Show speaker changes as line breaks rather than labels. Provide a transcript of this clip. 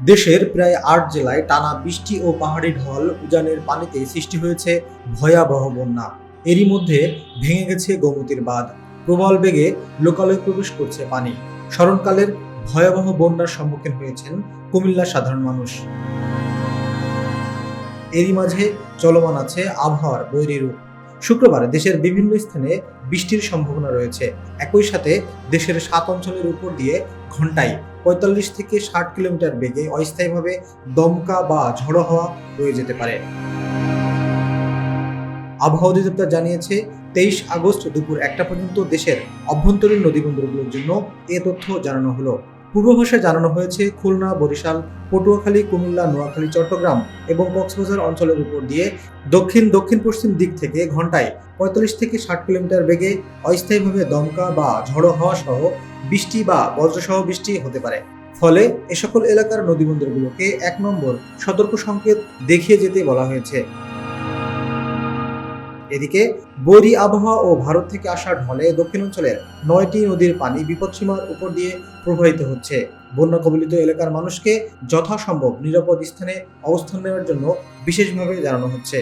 দেশের প্রায় ৮ জেলায় টানা বৃষ্টি ও পাহাড়ি ঢল উজানের পানিতে সৃষ্টি হয়েছে ভয়াবহ বন্যা। এরই মধ্যে ভেঙে গেছে গোমতীর বাঁধ, প্রবল বেগে লোকালয়ে প্রবেশ করছে পানি। স্মরণকালের ভয়াবহ বন্যার সম্মুখীন হয়েছেন কুমিল্লার সাধারণ মানুষ। এরই মাঝে চলমান আছে আবহাওয়ার বৈরী রূপ। শুক্রবার দেশের বিভিন্ন স্থানে বৃষ্টির সম্ভাবনা রয়েছে। একই সাথে দেশের ৭ অঞ্চলের উপর দিয়ে ঘন্টায় ৪৫ থেকে ৬০ কিলোমিটার বেগে অস্থায়ীভাবে দমকা বা ঝড়ো হাওয়া বয়ে যেতে পারে। আবহাওয়া অধিদপ্তর জানিয়েছে ২৩ আগস্ট দুপুর ১টা পর্যন্ত দেশের অভ্যন্তরীণ নদীবন্দরগুলোর জন্য এ তথ্য জানানো হলো। পূর্বাভাসে জানানো হয়েছে খুলনা, বরিশাল, পটুয়াখালী, কুমিল্লা, নোয়াখালী, চট্টগ্রাম এবং কক্সবাজার অঞ্চলের উপর দিয়ে দক্ষিণ পশ্চিম দিক থেকে ঘন্টায় ৪৫ থেকে ৬০ কিলোমিটার বেগে অস্থায়ীভাবে দমকা বা ঝড়ো হাওয়া সহ বৃষ্টি বা বজ্রসহ বৃষ্টি হতে পারে। ফলে এ সকল এলাকার নদীবন্দরগুলোকে ১ নম্বর সতর্ক সংকেত দেখিয়ে যেতে বলা হয়েছে। এদিকে বৈরী আবহাওয়া ও ভারত থেকে আসা ঢলে দক্ষিণাঞ্চলের ৯টি নদীর পানি বিপদসীমার উপর দিয়ে প্রবাহিত হচ্ছে। বন্যা কবলিত এলাকার মানুষকে যথাসম্ভব নিরাপদ স্থানে অবস্থান নেওয়ার জন্য বিশেষভাবে জানানো হচ্ছে।